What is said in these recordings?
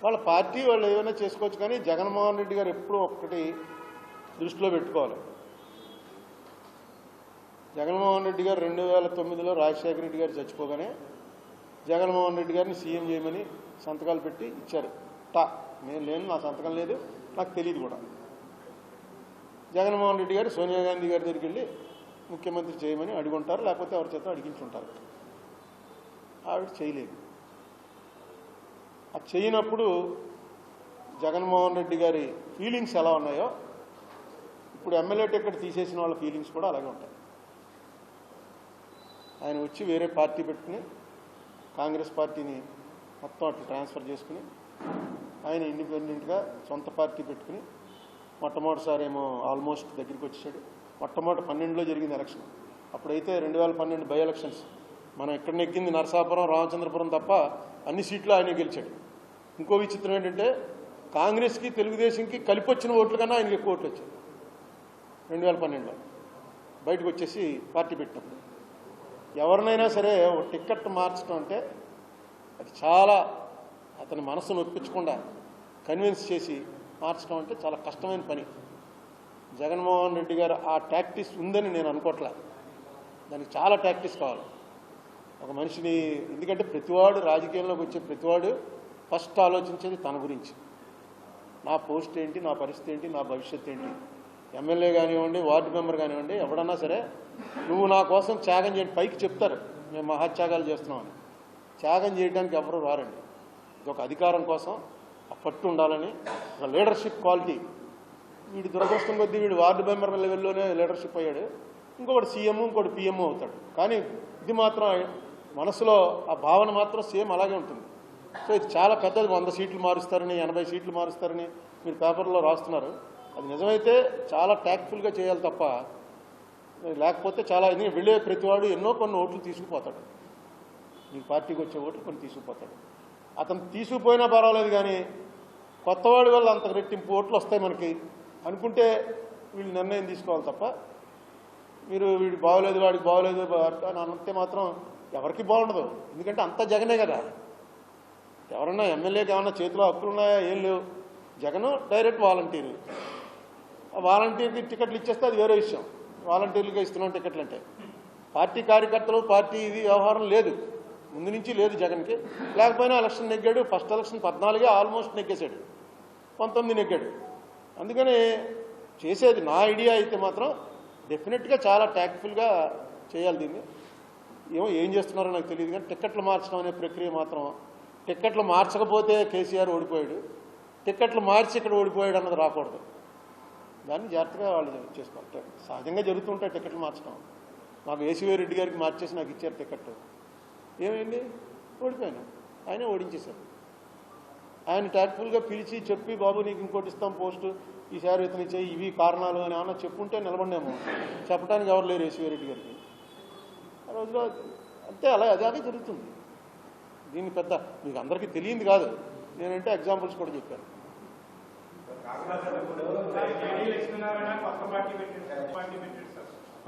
వాళ్ళ పార్టీ వాళ్ళు ఏమైనా చేసుకోవచ్చు, కానీ జగన్మోహన్ రెడ్డి గారు ఎప్పుడూ ఒక్కటి దృష్టిలో పెట్టుకోవాలి. జగన్మోహన్ రెడ్డి గారు 2009లో రాజశేఖర రెడ్డి గారు చచ్చిపోగానే జగన్మోహన్ రెడ్డి గారిని సీఎం చేయమని సంతకాలు పెట్టి ఇచ్చారు. నేను లేను, నా సంతకం లేదు, నాకు తెలియదు కూడా. జగన్మోహన్ రెడ్డి గారు సోనియా గాంధీ గారి దగ్గరికి వెళ్ళి ముఖ్యమంత్రి చేయమని అడుగుంటారు, లేకపోతే ఎవరి చేత అడిగించుంటారు. ఆవిడ చేయలేదు. అది చేయనప్పుడు జగన్మోహన్ రెడ్డి గారి ఫీలింగ్స్ ఎలా ఉన్నాయో ఇప్పుడు ఎమ్మెల్యే టికెట్ తీసేసిన వాళ్ళ ఫీలింగ్స్ కూడా అలాగే ఉంటాయి. ఆయన వచ్చి వేరే పార్టీ పెట్టుకుని కాంగ్రెస్ పార్టీని మొత్తం అట్లా ట్రాన్స్ఫర్ చేసుకుని ఆయన ఇండిపెండెంట్గా సొంత పార్టీ పెట్టుకుని మొట్టమొదటిసారి ఏమో ఆల్మోస్ట్ దగ్గరికి వచ్చాడు. మొట్టమొదటి 12లో జరిగింది ఎలక్షన్. అప్పుడైతే 2012 బై ఎలక్షన్స్ మనం ఇక్కడ నెగ్గింది నరసాపురం, రామచంద్రపురం తప్ప అన్ని సీట్లు ఆయన గెలిచాడు. ఇంకో విచిత్రం ఏంటంటే కాంగ్రెస్కి తెలుగుదేశంకి కలిపి వచ్చిన ఓట్ల కన్నా ఆయనకి ఎక్కువ ఓట్లు వచ్చాయి 2012లో బయటకు వచ్చేసి పార్టీ పెట్టినప్పుడు. ఎవరినైనా సరే ఒక టికెట్ మార్చడం అంటే అది చాలా అతని మనసును ఒప్పించకుండా కన్విన్స్ చేసి మార్చడం అంటే చాలా కష్టమైన పని. జగన్మోహన్ రెడ్డి గారు ఆ టాక్టిక్స్ ఉందని నేను అనుకోవట్లే. దానికి చాలా టాక్టిక్స్ కావాలి ఒక మనిషిని. ఎందుకంటే ప్రతివాడు రాజకీయంలోకి వచ్చే ప్రతివాడు ఫస్ట్ ఆలోచించేది తన గురించి. నా పోస్ట్ ఏంటి, నా పరిస్థితి ఏంటి, నా భవిష్యత్తు ఏంటి. ఎమ్మెల్యే కానివ్వండి, వార్డు మెంబర్ కానివ్వండి, ఎవడన్నా సరే నువ్వు నా కోసం త్యాగం చేయండి. పైకి చెప్తారు మేము మహాత్యాగాలు చేస్తున్నామని. త్యాగం చేయడానికి ఎవరు రారండి. ఇది ఒక అధికారం కోసం ఆ పట్టు ఉండాలని, ఒక లీడర్షిప్ క్వాలిటీ. వీడి దురదృష్టం కొద్దీ వీడు వార్డు మెంబర్ లెవెల్లోనే లీడర్షిప్ అయ్యాడు, ఇంకొకటి సీఎం, ఇంకోటి పిఎం అవుతాడు. కానీ ఇది మాత్రం మనసులో ఆ భావన మాత్రం సేమ్ అలాగే ఉంటుంది. సో ఇది చాలా పెద్దది. 100 సీట్లు మారుస్తారని, 80 సీట్లు మారుస్తారని మీరు పేపర్లో రాస్తున్నారు. అది నిజమైతే చాలా ట్యాక్ట్ఫుల్గా చేయాలి తప్ప, లేకపోతే చాలా వెళ్ళే ప్రతివాడు కొన్ని ఓట్లు తీసుకుపోతాడు. మీ పార్టీకి వచ్చే ఓట్లు కొన్ని తీసుకుపోతాడు. అతను తీసుకుపోయినా పర్వాలేదు, కానీ కొత్తవాడి వల్ల అంత రెట్టింపు ఓట్లు వస్తాయి మనకి అనుకుంటే వీళ్ళు నిర్ణయం తీసుకోవాలి తప్ప, మీరు వీడికి బాగోలేదు, వాడికి బాగోలేదు అని అంతే మాత్రం ఎవరికి బాగుండదు. ఎందుకంటే అంతా జగనే కదా. ఎవరన్నా ఎమ్మెల్యేకి ఏమన్నా చేతిలో హక్కులు ఉన్నాయా? ఏం లేవు. Jagan direct volunteer. ఆ వాలంటీర్కి టికెట్లు ఇచ్చేస్తే అది వేరే విషయం. వాలంటీర్లుగా ఇస్తున్నాం టికెట్లు అంటే. పార్టీ కార్యకర్తలు, పార్టీ ఇది వ్యవహారం లేదు, ముందు నుంచి లేదు జగన్కి. లేకపోయినా ఎలక్షన్ నెగ్గాడు. ఫస్ట్ ఎలక్షన్ 14 ఆల్మోస్ట్ నెగ్గేశాడు, 19 నెగ్గాడు. అందుకని చేసేది నా ఐడియా అయితే మాత్రం డెఫినెట్గా చాలా ట్యాక్ట్ఫుల్గా చేయాలి దీన్ని. ఏం చేస్తున్నారో నాకు తెలియదు, కానీ టికెట్లు మార్చడం అనే ప్రక్రియ మాత్రం, టికెట్లు మార్చకపోతే కేసీఆర్ ఓడిపోయాడు, టికెట్లు మార్చి ఇక్కడ ఓడిపోయాడు అన్నది రాకూడదు. దాన్ని జాగ్రత్తగా వాళ్ళు చేసుకోవాలి. సహజంగా జరుగుతుంటాయి టికెట్లు మార్చడం. మాకు ఏసీవై రెడ్డి గారికి మార్చేసి నాకు ఇచ్చారు టికెట్. ఏమైంది? ఓడిపోయాను. ఆయనే ఓడించేశారు. ఆయన ట్యాక్ట్ఫుల్గా పిలిచి చెప్పి, బాబు నీకు ఇంకోటి ఇస్తాం పోస్టు, ఈసారి ఇతను ఇచ్చే ఇవి కారణాలు అని ఏమన్నా చెప్పుంటే నిలబడినాము. చెప్పడానికి ఎవరు లేరు ఏసీవై రెడ్డి గారికి ఆ రోజులో. అంతే, అదే జరుగుతుంది. దీన్ని పెద్ద మీకు అందరికీ తెలియంది కాదు. నేనంటే ఎగ్జాంపుల్స్ కూడా చెప్పాను.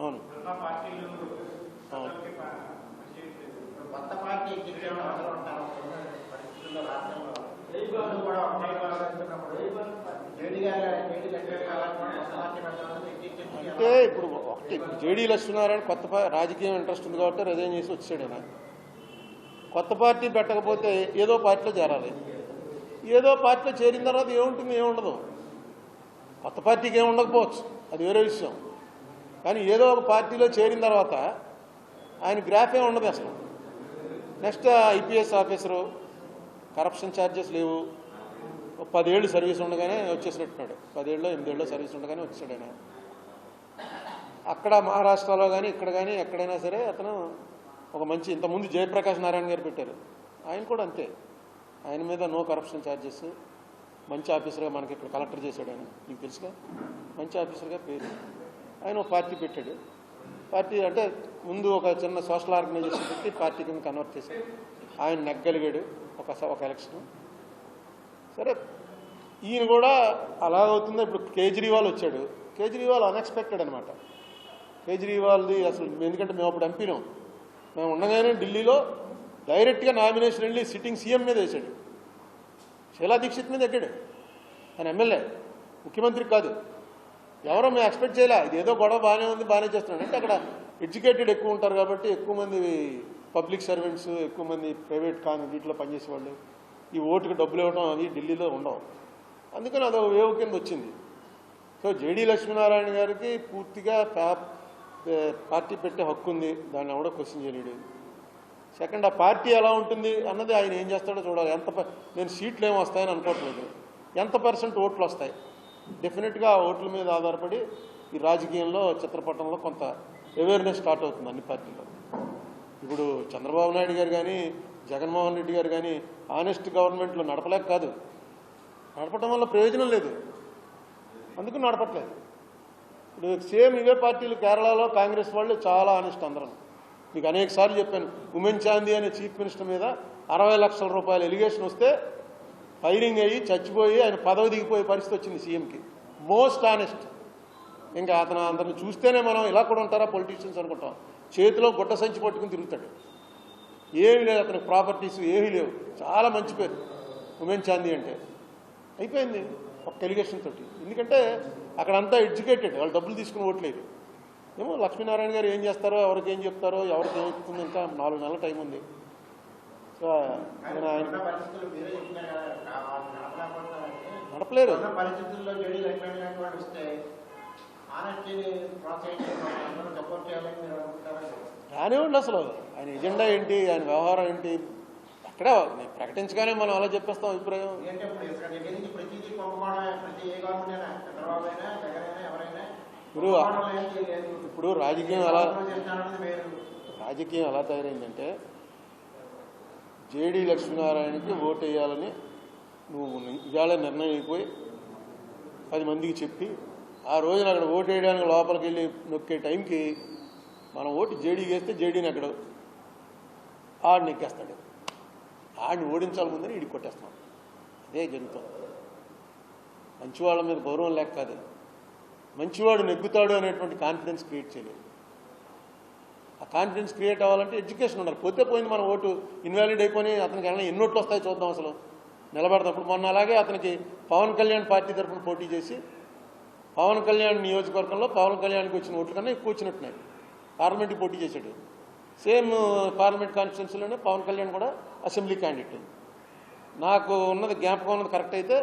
అవును, అంటే ఇప్పుడు జేడీ లక్ష్మీనారాయణ కొత్త రాజకీయం ఇంట్రెస్ట్ ఉంది కాబట్టి రిజైన్ చేసి వచ్చాడు. ఆయన కొత్త పార్టీ పెట్టకపోతే ఏదో పార్టీలో చేరాలి. ఏదో పార్టీలో చేరిన తర్వాత ఏముంటుంది, ఏముండదు. కొత్త పార్టీకి ఏమి ఉండకపోవచ్చు, అది వేరే విషయం. కానీ ఏదో ఒక పార్టీలో చేరిన తర్వాత ఆయన గ్రాఫ్ ఏమి ఉండదు అసలు. Next IPS officer, corruption charges లేవు, 10 ఏళ్ళు సర్వీస్ ఉండగానే వచ్చేసినట్టున్నాడు. 10 ఏళ్ళలో 8 ఏళ్ళలో సర్వీస్ ఉండగానే వచ్చాడు ఆయన. అక్కడ మహారాష్ట్రలో కానీ ఇక్కడ కానీ ఎక్కడైనా సరే అతను ఒక మంచి, ఇంతకుముందు జయప్రకాష్ నారాయణ గారు పెట్టారు, ఆయన కూడా అంతే. ఆయన మీద నో కరప్షన్ ఛార్జెస్, మంచి ఆఫీసర్గా మనకి ఇక్కడ కలెక్టర్ చేశాడు ఆయన, మీకు తెలుసుగా, మంచి ఆఫీసర్గా పేరు. ఆయన ఒక పార్టీ పెట్టాడు. పార్టీ అంటే ముందు ఒక చిన్న సోషల్ ఆర్గనైజేషన్ పెట్టి పార్టీ కింద కన్వర్ట్ చేశాడు. ఆయన నెగ్గలిగాడు ఒక ఎలక్షన్. సరే, ఈయన కూడా అలాగవుతుందో. ఇప్పుడు కేజ్రీవాల్ వచ్చాడు. కేజ్రీవాల్ అన్ఎక్స్పెక్టెడ్ అనమాట. కేజ్రీవాల్ది అసలు, ఎందుకంటే మేము అప్పుడు ఎంపీలో మేము ఉండగానే ఢిల్లీలో డైరెక్ట్గా నామినేషన్ వెళ్ళి సిట్టింగ్ సీఎం మీద వేశాడు. శీలా దీక్షిత్ మీద ఎక్కాడు. ఆయన ఎమ్మెల్యే, ముఖ్యమంత్రి కాదు. ఎవరో మేము ఎక్స్పెక్ట్ చేయలే. ఇదేదో గొడవ బాగానే ఉంది, బాగానే చేస్తున్నాడు. అంటే అక్కడ ఎడ్యుకేటెడ్ ఎక్కువ ఉంటారు కాబట్టి ఎక్కువ మంది పబ్లిక్ సర్వెంట్స్, ఎక్కువ మంది ప్రైవేట్ వీటిలో పనిచేసేవాళ్ళు. ఈ ఓటుకు డబ్బులు ఇవ్వడం అవి ఢిల్లీలో ఉండవు. అందుకని అదొక వేవ్ కింద వచ్చింది. సో జేడీ లక్ష్మీనారాయణ గారికి పూర్తిగా పార్టీ పెట్టే హక్కు ఉంది. దాన్ని ఎవడో క్వశ్చన్ చేయలేడు. సెకండ్, ఆ పార్టీ ఎలా ఉంటుంది అన్నది ఆయన ఏం చేస్తాడో చూడాలి. నేను సీట్లు ఏమి వస్తాయని అనుకోవట్లేదు. ఎంత పర్సెంట్ ఓట్లు వస్తాయి, డెఫినెట్గా ఆ ఓట్ల మీద ఆధారపడి ఈ రాజకీయంలో చిత్రపటంలో కొంత అవేర్నెస్ స్టార్ట్ అవుతుంది అన్ని పార్టీల్లో. ఇప్పుడు చంద్రబాబు నాయుడు గారు కానీ జగన్మోహన్ రెడ్డి గారు కానీ ఆనెస్ట్ గవర్నమెంట్లో నడపలేక కాదు, నడపడం వల్ల ప్రయోజనం లేదు, అందుకు నడపట్లేదు. ఇప్పుడు సేమ్ ఇవే పార్టీలు కేరళలో కాంగ్రెస్ వాళ్ళు చాలా ఆనెస్ట్ అందరం. మీకు అనేక సార్లు చెప్పాను, ఉమెన్ చాందీ అనే చీఫ్ మినిస్టర్ మీద 60 లక్షల రూపాయల ఎలిగేషన్ వస్తే ఫైరింగ్ అయ్యి చచ్చిపోయి ఆయన పదవి దిగిపోయే పరిస్థితి వచ్చింది సీఎంకి. Most honest. ఇంకా అందరిని చూస్తేనే మనం ఇలా కూడా ఉంటారా పొలిటీషియన్స్ అనుకుంటాం. చేతిలో గుడ్డ సంచి పట్టుకుని తిరుగుతాడు. ఏమీ లేదు అతనికి, ప్రాపర్టీస్ ఏమీ లేవు. చాలా మంచి పేరు ఉమెన్ చాందీ అంటే. అయిపోయింది ఒక ఎలిగేషన్ తోటి. ఎందుకంటే అక్కడంతా ఎడ్యుకేటెడ్, వాళ్ళు డబ్బులు తీసుకుని ఓట్లేదు. ఏమో లక్ష్మీనారాయణ గారు ఏం చేస్తారో, ఎవరికి ఏం చెప్తారో, ఎవరికి ఏం చెప్తుందో ఇంకా 4 నెలల టైం ఉంది. సో నేను ఆయన నడపలేరు. రానివ్వండి. అసలు ఆయన ఎజెండా ఏంటి, ఆయన వ్యవహారం ఏంటి, అక్కడే ప్రకటించగానే మనం అలా చెప్పేస్తాం అభిప్రాయం. ఇప్పుడు రాజకీయం ఎలా తయారైందంటే, జేడీ లక్ష్మీనారాయణకి ఓటు వేయాలని నువ్వు ఇవాళ నిర్ణయం అయిపోయి 10 మందికి చెప్పి ఆ రోజున అక్కడ ఓటు వేయడానికి లోపలికి వెళ్ళి నొక్కే టైంకి మనం ఓటు జేడీకి వేస్తే జేడీని అక్కడ ఆడిని ఎక్కేస్తాడు. ఆడిని ఓడించాలి ముందని ఇడికి కొట్టేస్తాం. అదే జరుగుతుంది. మంచివాళ్ళ మీద గౌరవం లేక కాదు, మంచివాడు నెగ్గుతాడు అనేటువంటి కాన్ఫిడెన్స్ క్రియేట్ చేయలేదు. ఆ కాన్ఫిడెన్స్ క్రియేట్ అవ్వాలంటే ఎడ్యుకేషన్ ఉండాలి. పోతే పోయింది మన ఓటు ఇన్వాలిడ్ అయిపోయి అతనికి ఎన్ని ఓట్లు వస్తాయో చూద్దాం అసలు నిలబడతాం. మొన్న అలాగే అతనికి పవన్ కళ్యాణ్ పార్టీ తరఫున పోటీ చేసి పవన్ కళ్యాణ్ నియోజకవర్గంలో పవన్ కళ్యాణ్కి వచ్చిన ఓట్లు కన్నా ఎక్కువ వచ్చినట్టున్నాయి. పార్లమెంట్కి పోటీ చేశాడు. సేమ్ పార్లమెంట్ కాన్స్టిట్యున్సీలోనే పవన్ కళ్యాణ్ కూడా అసెంబ్లీ క్యాండిడేట్. నాకు ఉన్నది జ్ఞాపకం ఉన్నది కరెక్ట్ అయితే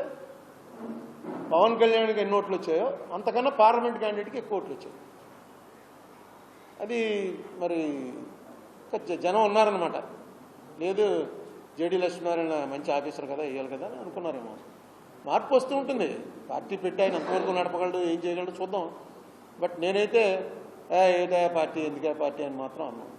పవన్ కళ్యాణ్కి ఎన్ని ఓట్లు వచ్చాయో అంతకన్నా పార్లమెంట్ క్యాండిడేట్కి ఎక్కువ ఓట్లు వచ్చాయి. అది మరి జనం ఉన్నారనమాట. లేదు జేడీ లక్ష్మీనారాయణ మంచి ఆఫీసర్ కదా, వేయాలి కదా అని అనుకున్నారేమో. మార్పు వస్తూ ఉంటుంది. పార్టీ పెట్టి ఆయన ఎంతవరకు నడపగలడు, ఏం చేయగలడు చూద్దాం. బట్ నేనైతే ఏదే పార్టీ, ఎందుకే పార్టీ అని మాత్రం అన్నాను.